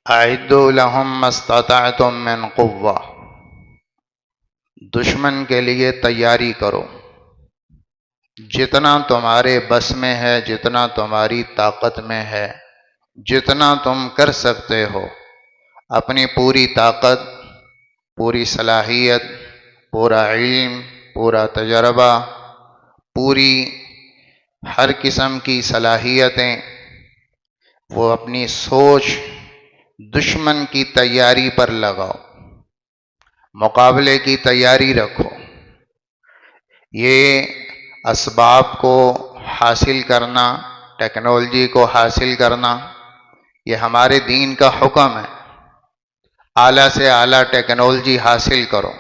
اعدوا لهم ما استطعتم من قوة، دشمن کے لیے تیاری کرو جتنا تمہارے بس میں ہے، جتنا تمہاری طاقت میں ہے، جتنا تم کر سکتے ہو، اپنی پوری طاقت، پوری صلاحیت، پورا علم، پورا تجربہ، پوری ہر قسم کی صلاحیتیں، وہ اپنی سوچ دشمن کی تیاری پر لگاؤ، مقابلے کی تیاری رکھو۔ یہ اسباب کو حاصل کرنا، ٹیکنالوجی کو حاصل کرنا، یہ ہمارے دین کا حکم ہے۔ اعلیٰ سے اعلیٰ ٹیکنالوجی حاصل کرو،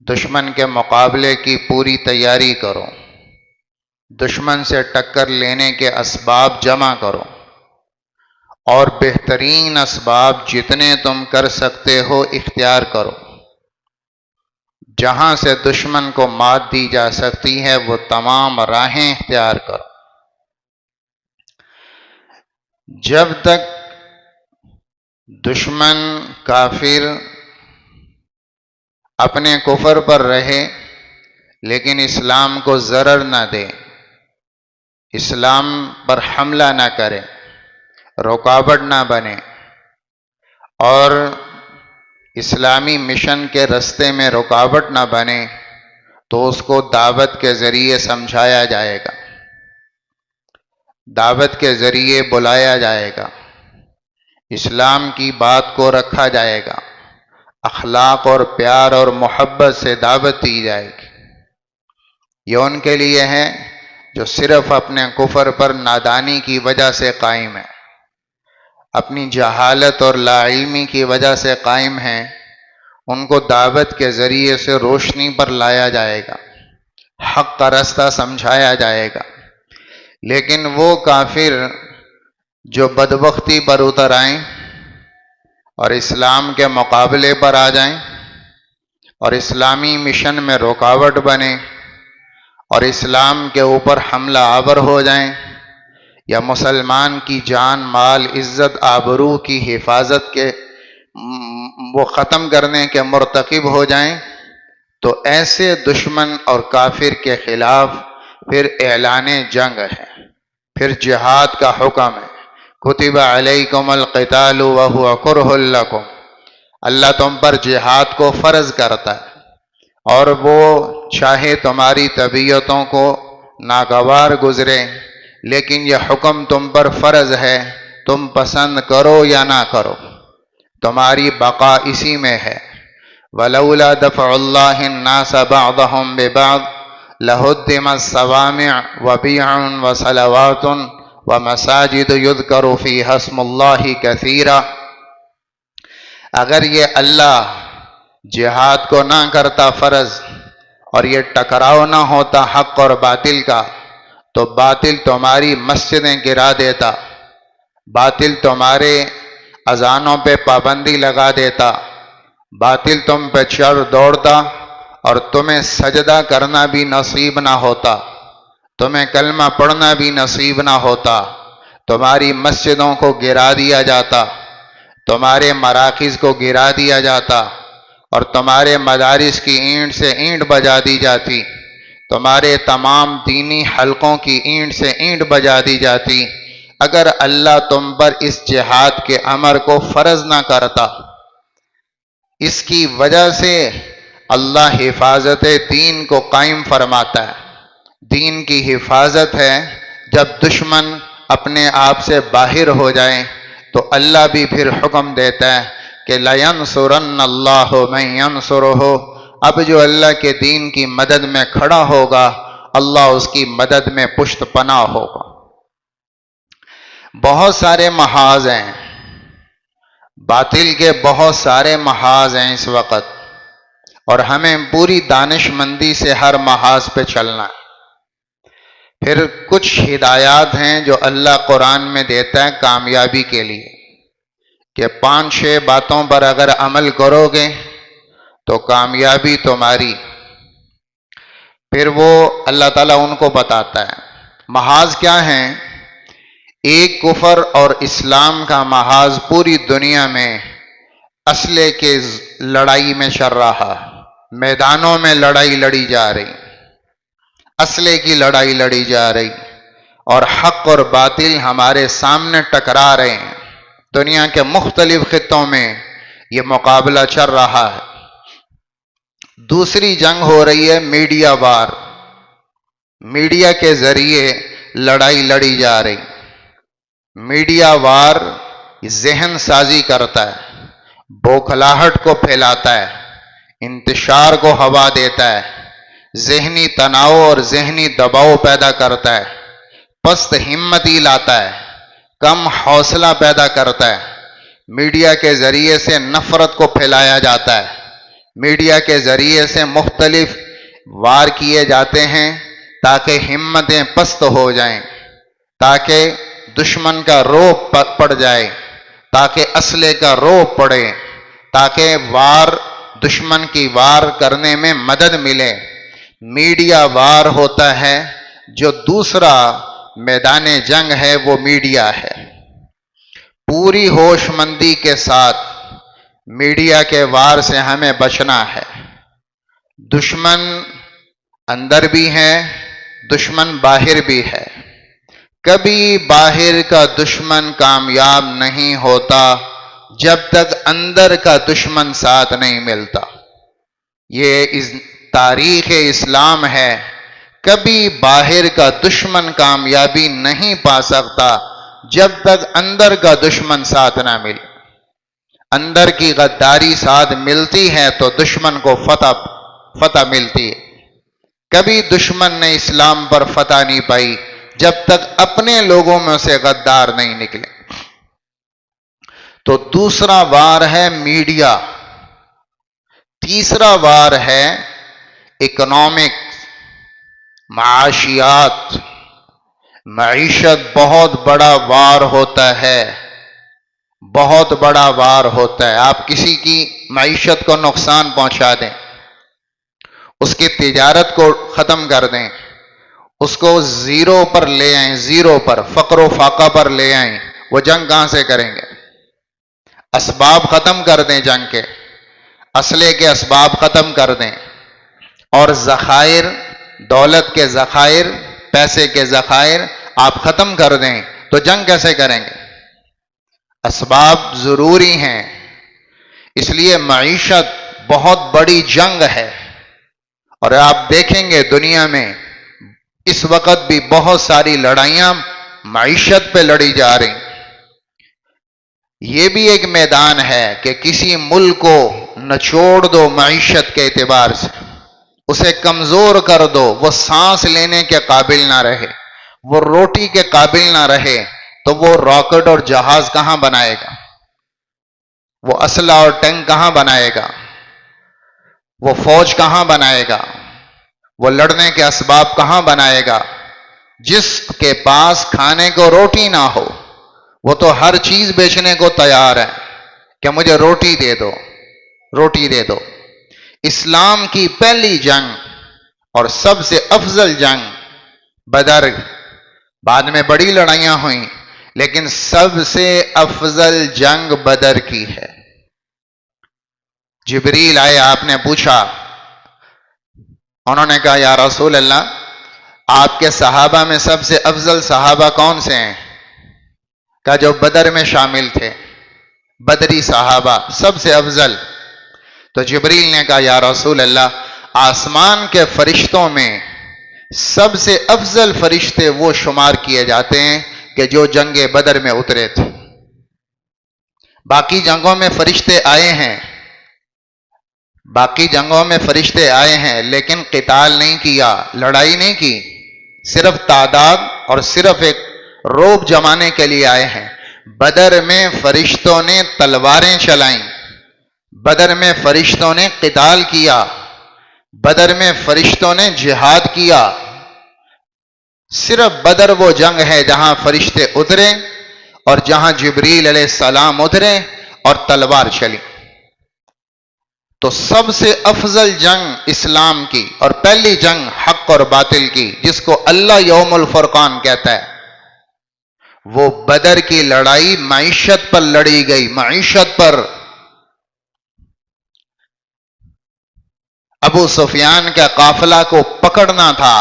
دشمن کے مقابلے کی پوری تیاری کرو، دشمن سے ٹکر لینے کے اسباب جمع کرو، اور بہترین اسباب جتنے تم کر سکتے ہو اختیار کرو۔ جہاں سے دشمن کو مات دی جا سکتی ہے وہ تمام راہیں اختیار کرو۔ جب تک دشمن کافر اپنے کفر پر رہے لیکن اسلام کو ضرر نہ دے، اسلام پر حملہ نہ کرے، رکاوٹ نہ بنے، اور اسلامی مشن کے رستے میں رکاوٹ نہ بنے، تو اس کو دعوت کے ذریعے سمجھایا جائے گا، دعوت کے ذریعے بلایا جائے گا، اسلام کی بات کو رکھا جائے گا، اخلاق اور پیار اور محبت سے دعوت دی جائے گی۔ یہ ان کے لیے ہے جو صرف اپنے کفر پر نادانی کی وجہ سے قائم ہے، اپنی جہالت اور لا علمی کی وجہ سے قائم ہیں، ان کو دعوت کے ذریعے سے روشنی پر لایا جائے گا، حق کا راستہ سمجھایا جائے گا۔ لیکن وہ کافر جو بدبختی پر اتر آئیں اور اسلام کے مقابلے پر آ جائیں اور اسلامی مشن میں رکاوٹ بنے اور اسلام کے اوپر حملہ آور ہو جائیں، یا مسلمان کی جان، مال، عزت، آبرو کی حفاظت کے وہ ختم کرنے کے مرتکب ہو جائیں، تو ایسے دشمن اور کافر کے خلاف پھر اعلان جنگ ہے، پھر جہاد کا حکم ہے۔ کتب علیکم القتال وہو کرہ لکم، اللہ تم پر جہاد کو فرض کرتا ہے، اور وہ چاہے تمہاری طبیعتوں کو ناگوار گزرے، لیکن یہ حکم تم پر فرض ہے، تم پسند کرو یا نہ کرو، تمہاری بقا اسی میں ہے۔ وَلَوْلَا دَفْعُ اللَّهِ النَّاسَ بَعْضَهُمْ بِبَعْضٍ لَهُدِّمَتْ صَوَامِعُ وَبِيعٌ وَصَلَوَاتٌ وَمَسَاجِدُ يُذْكَرُ فِيهَا اسْمُ اللَّهِ كَثِيرًا، اگر یہ اللہ جہاد کو نہ کرتا فرض اور یہ ٹکراؤ نہ ہوتا حق اور باطل کا، تو باطل تمہاری مسجدیں گرا دیتا، باطل تمہارے اذانوں پہ پابندی لگا دیتا، باطل تم پہ چڑھ دوڑتا، اور تمہیں سجدہ کرنا بھی نصیب نہ ہوتا، تمہیں کلمہ پڑھنا بھی نصیب نہ ہوتا، تمہاری مسجدوں کو گرا دیا جاتا، تمہارے مراکز کو گرا دیا جاتا، اور تمہارے مدارس کی اینٹ سے اینٹ بجا دی جاتی، تمہارے تمام دینی حلقوں کی اینٹ سے اینٹ بجا دی جاتی، اگر اللہ تم پر اس جہاد کے امر کو فرض نہ کرتا۔ اس کی وجہ سے اللہ حفاظت دین کو قائم فرماتا ہے۔ دین کی حفاظت ہے جب دشمن اپنے آپ سے باہر ہو جائیں تو اللہ بھی پھر حکم دیتا ہے کہ لَيَنْصُرَنَّ اللَّهُ مَن يَنْصُرُهُ، اب جو اللہ کے دین کی مدد میں کھڑا ہوگا اللہ اس کی مدد میں پشت پناہ ہوگا۔ بہت سارے محاذ ہیں، باطل کے بہت سارے محاذ ہیں اس وقت، اور ہمیں پوری دانش مندی سے ہر محاذ پہ چلنا ہے۔ پھر کچھ ہدایات ہیں جو اللہ قرآن میں دیتا ہے کامیابی کے لیے، کہ 5-6 باتوں پر اگر عمل کرو گے تو کامیابی تمہاری، پھر وہ اللہ تعالیٰ ان کو بتاتا ہے۔ محاذ کیا ہیں؟ ایک کفر اور اسلام کا محاذ پوری دنیا میں اسلحے کے لڑائی میں چل رہا، میدانوں میں لڑائی لڑی جا رہی، اسلحے کی لڑائی لڑی جا رہی، اور حق اور باطل ہمارے سامنے ٹکرا رہے ہیں۔ دنیا کے مختلف خطوں میں یہ مقابلہ چل رہا ہے۔ دوسری جنگ ہو رہی ہے میڈیا وار، میڈیا کے ذریعے لڑائی لڑی جا رہی۔ میڈیا وار ذہن سازی کرتا ہے، بوکھلاہٹ کو پھیلاتا ہے، انتشار کو ہوا دیتا ہے، ذہنی تناؤ اور ذہنی دباؤ پیدا کرتا ہے، پست ہمتی لاتا ہے، کم حوصلہ پیدا کرتا ہے۔ میڈیا کے ذریعے سے نفرت کو پھیلایا جاتا ہے، میڈیا کے ذریعے سے مختلف وار کیے جاتے ہیں تاکہ ہمتیں پست ہو جائیں، تاکہ دشمن کا روب پڑ جائے، تاکہ اسلحے کا روب پڑے، تاکہ دشمن کی وار کرنے میں مدد ملے۔ میڈیا وار ہوتا ہے جو دوسرا میدان جنگ ہے، وہ میڈیا ہے۔ پوری ہوش مندی کے ساتھ میڈیا کے وار سے ہمیں بچنا ہے۔ دشمن اندر بھی ہے، دشمن باہر بھی ہے۔ کبھی باہر کا دشمن کامیاب نہیں ہوتا جب تک اندر کا دشمن ساتھ نہیں ملتا۔ یہ تاریخ اسلام ہے۔ کبھی باہر کا دشمن کامیابی نہیں پا سکتا جب تک اندر کا دشمن ساتھ نہ ملے۔ اندر کی غداری ساتھ ملتی ہے تو دشمن کو فتح ملتی ہے۔ کبھی دشمن نے اسلام پر فتح نہیں پائی جب تک اپنے لوگوں میں سے غدار نہیں نکلے۔ تو دوسرا وار ہے میڈیا، تیسرا وار ہے اکنامک، معاشیات۔ معیشت بہت بڑا وار ہوتا ہے، بہت بڑا وار ہوتا ہے۔ آپ کسی کی معیشت کو نقصان پہنچا دیں، اس کی تجارت کو ختم کر دیں، اس کو زیرو پر لے آئیں، زیرو پر، فقر و فاقہ پر لے آئیں، وہ جنگ کہاں سے کریں گے؟ اسباب ختم کر دیں جنگ کے، اسلحے کے اسباب ختم کر دیں، اور ذخائر، دولت کے ذخائر، پیسے کے ذخائر آپ ختم کر دیں تو جنگ کیسے کریں گے؟ اسباب ضروری ہیں۔ اس لیے معیشت بہت بڑی جنگ ہے، اور آپ دیکھیں گے دنیا میں اس وقت بھی بہت ساری لڑائیاں معیشت پہ لڑی جا رہی۔ یہ بھی ایک میدان ہے کہ کسی ملک کو نچوڑ دو معیشت کے اعتبار سے، اسے کمزور کر دو، وہ سانس لینے کے قابل نہ رہے، وہ روٹی کے قابل نہ رہے، تو وہ راکٹ اور جہاز کہاں بنائے گا؟ وہ اسلحہ اور ٹینک کہاں بنائے گا؟ وہ فوج کہاں بنائے گا؟ وہ لڑنے کے اسباب کہاں بنائے گا؟ جس کے پاس کھانے کو روٹی نہ ہو، وہ تو ہر چیز بیچنے کو تیار ہے کہ مجھے روٹی دے دو، روٹی دے دو۔ اسلام کی پہلی جنگ اور سب سے افضل جنگ بدر، بعد میں بڑی لڑائیاں ہوئیں، لیکن سب سے افضل جنگ بدر کی ہے۔ جبریل آئے، آپ نے پوچھا، انہوں نے کہا یا رسول اللہ، آپ کے صحابہ میں سب سے افضل صحابہ کون سے ہیں؟ کہا جو بدر میں شامل تھے، بدری صحابہ سب سے افضل۔ تو جبریل نے کہا یا رسول اللہ، آسمان کے فرشتوں میں سب سے افضل فرشتے وہ شمار کیے جاتے ہیں کہ جو جنگ بدر میں اترے تھے۔ باقی جنگوں میں فرشتے آئے ہیں، باقی جنگوں میں فرشتے آئے ہیں، لیکن قتال نہیں کیا، لڑائی نہیں کی، صرف تعداد اور صرف ایک روب جمانے کے لیے آئے ہیں۔ بدر میں فرشتوں نے تلواریں چلائیں، بدر میں فرشتوں نے قتال کیا، بدر میں فرشتوں نے جہاد کیا۔ صرف بدر وہ جنگ ہے جہاں فرشتے اترے اور جہاں جبریل علیہ السلام اترے اور تلوار چلی۔ تو سب سے افضل جنگ اسلام کی اور پہلی جنگ حق اور باطل کی، جس کو اللہ یوم الفرقان کہتا ہے، وہ بدر کی لڑائی معیشت پر لڑی گئی، معیشت پر۔ ابو سفیان کا قافلہ کو پکڑنا تھا۔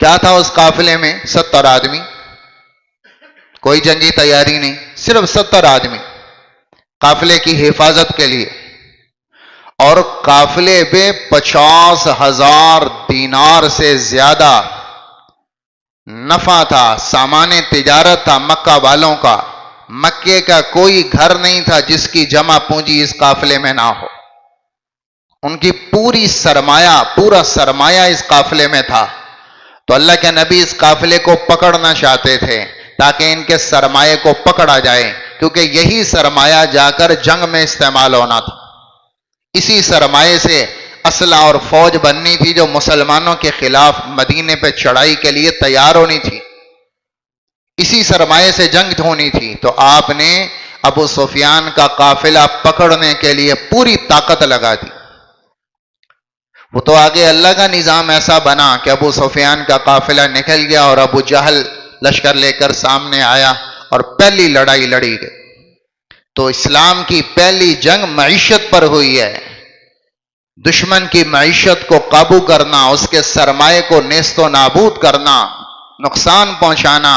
کیا تھا اس قافلے میں؟ 70 آدمی، کوئی جنگی تیاری نہیں، صرف 70 آدمی قافلے کی حفاظت کے لیے، اور قافلے پہ 50,000 دینار سے زیادہ نفع تھا، سامان تجارت تھا مکہ والوں کا۔ مکے کا کوئی گھر نہیں تھا جس کی جمع پونجی اس قافلے میں نہ ہو، ان کی پوری سرمایہ، پورا سرمایہ اس قافلے میں تھا۔ تو اللہ کے نبی اس قافلے کو پکڑنا چاہتے تھے تاکہ ان کے سرمایہ کو پکڑا جائے، کیونکہ یہی سرمایہ جا کر جنگ میں استعمال ہونا تھا۔ اسی سرمایہ سے اسلحہ اور فوج بننی تھی جو مسلمانوں کے خلاف مدینے پہ چڑھائی کے لیے تیار ہونی تھی، اسی سرمایہ سے جنگ ہونی تھی۔ تو آپ نے ابو سفیان کا قافلہ پکڑنے کے لیے پوری طاقت لگا دی۔ وہ تو آگے اللہ کا نظام ایسا بنا کہ ابو سفیان کا قافلہ نکل گیا اور ابو جہل لشکر لے کر سامنے آیا اور پہلی لڑائی لڑی گئی۔ تو اسلام کی پہلی جنگ معیشت پر ہوئی ہے۔ دشمن کی معیشت کو قابو کرنا، اس کے سرمایہ کو نیست و نابود کرنا، نقصان پہنچانا،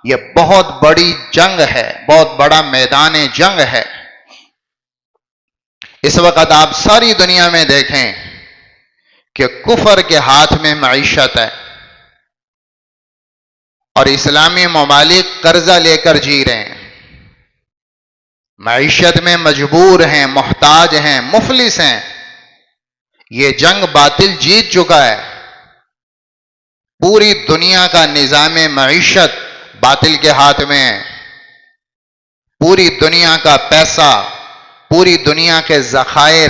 یہ بہت بڑی جنگ ہے، بہت بڑا میدان جنگ ہے۔ اس وقت آپ ساری دنیا میں دیکھیں کہ کفر کے ہاتھ میں معیشت ہے، اور اسلامی ممالک قرضہ لے کر جی رہے ہیں، معیشت میں مجبور ہیں، محتاج ہیں، مفلس ہیں۔ یہ جنگ باطل جیت چکا ہے۔ پوری دنیا کا نظام معیشت باطل کے ہاتھ میں ہے۔ پوری دنیا کا پیسہ، پوری دنیا کے ذخائر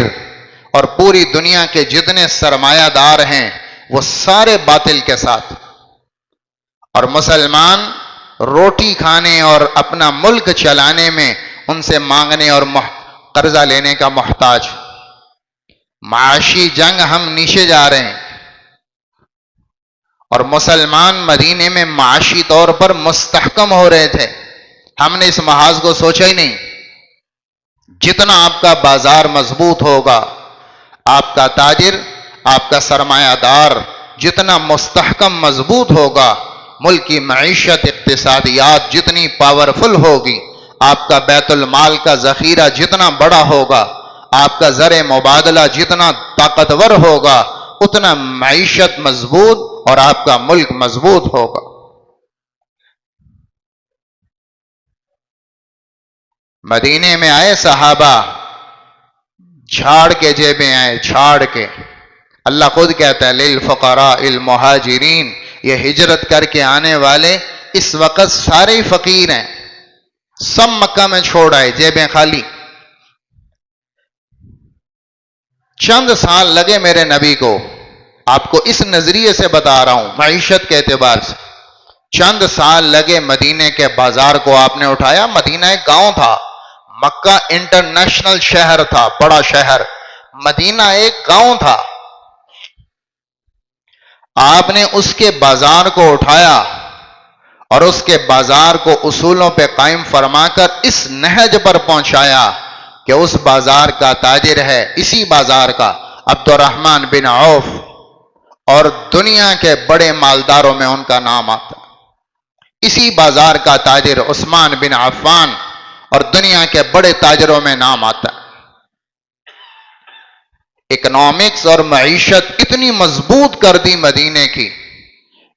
اور پوری دنیا کے جتنے سرمایہ دار ہیں وہ سارے باطل کے ساتھ، اور مسلمان روٹی کھانے اور اپنا ملک چلانے میں ان سے مانگنے اور قرضہ لینے کا محتاج۔ معاشی جنگ ہم نیچے جا رہے ہیں، اور مسلمان مدینے میں معاشی طور پر مستحکم ہو رہے تھے۔ ہم نے اس محاذ کو سوچا ہی نہیں۔ جتنا آپ کا بازار مضبوط ہوگا، آپ کا تاجر، آپ کا سرمایہ دار جتنا مستحکم مضبوط ہوگا، ملک کی معیشت، اقتصادیات جتنی پاورفل ہوگی، آپ کا بیت المال کا ذخیرہ جتنا بڑا ہوگا، آپ کا زر مبادلہ جتنا طاقتور ہوگا، اتنا معیشت مضبوط اور آپ کا ملک مضبوط ہوگا۔ مدینے میں آئے صحابہ، جھاڑ کے جیبیں آئے، جھاڑ کے۔ اللہ خود کہتا ہے للفقراء المہاجرین، یہ ہجرت کر کے آنے والے اس وقت سارے ہی فقیر ہیں، سب مکہ میں چھوڑ آئے، جیبیں خالی۔ چند سال لگے میرے نبی کو، آپ کو اس نظریے سے بتا رہا ہوں، معیشت کے اعتبار سے چند سال لگے مدینے کے بازار کو آپ نے اٹھایا۔ مدینہ ایک گاؤں تھا، مکہ انٹرنیشنل شہر تھا، بڑا شہر، مدینہ ایک گاؤں تھا۔ آپ نے اس کے بازار کو اٹھایا اور اس کے بازار کو اصولوں پہ قائم فرما کر اس نہج پر پہنچایا کہ اس بازار کا تاجر ہے، اسی بازار کا عبد الرحمن بن عوف، اور دنیا کے بڑے مالداروں میں ان کا نام آتا۔ اسی بازار کا تاجر عثمان بن عفان، اور دنیا کے بڑے تاجروں میں نام آتا ہے۔ اکنامکس اور معیشت اتنی مضبوط کر دی مدینے کی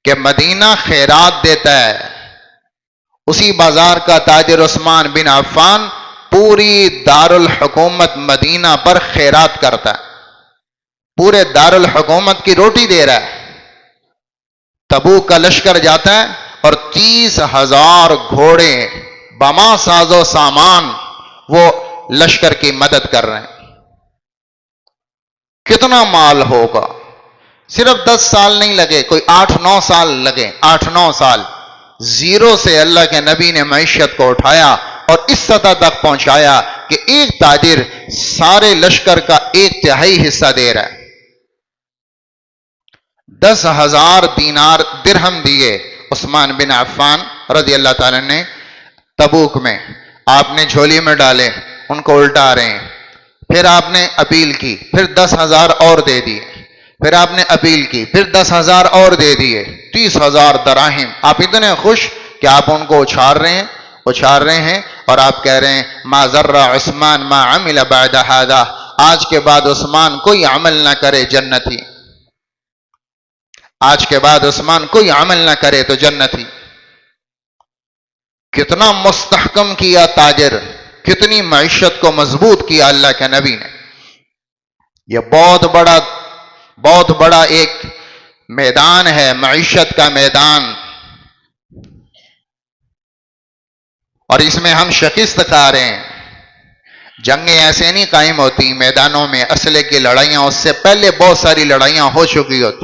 کہ مدینہ خیرات دیتا ہے۔ اسی بازار کا تاجر عثمان بن عفان پوری دارالحکومت مدینہ پر خیرات کرتا ہے، پورے دارالحکومت کی روٹی دے رہا ہے۔ تبوک کا لشکر جاتا ہے اور 30,000 گھوڑے بما ساز و سامان وہ لشکر کی مدد کر رہے ہیں۔ کتنا مال ہوگا؟ صرف 10 سال نہیں لگے، کوئی 8-9 سال لگے، 8-9 سال زیرو سے اللہ کے نبی نے معیشت کو اٹھایا اور اس سطح تک پہنچایا کہ ایک تاجر سارے لشکر کا 1/3 حصہ دے رہا ہے۔ 10,000 دینار درہم دیے عثمان بن عفان رضی اللہ تعالیٰ نے تبوک میں آپ نے جھولی میں ڈالے، ان کو الٹا رہے ہیں، پھر آپ نے اپیل کی، پھر 10,000 اور دے دیے، پھر آپ نے اپیل کی، پھر 10,000 اور دے دیے، 30,000 دراہم۔ آپ اتنے خوش کہ آپ ان کو اچھال رہے ہیں اور آپ کہہ رہے ہیں ما ذر عثمان ما عمل بعد هذا، آج کے بعد عثمان کوئی عمل نہ کرے جنتی، آج کے بعد عثمان کوئی عمل نہ کرے تو جنتی۔ کتنا مستحکم کیا تاجر، کتنی معیشت کو مضبوط کیا اللہ کے نبی نے۔ یہ بہت بڑا ایک میدان ہے، معیشت کا میدان، اور اس میں ہم شکست کھا رہے ہیں۔ جنگیں ایسے نہیں قائم ہوتی میدانوں میں، اسلحے کی لڑائیاں اس سے پہلے بہت ساری لڑائیاں ہو چکی ہوتی۔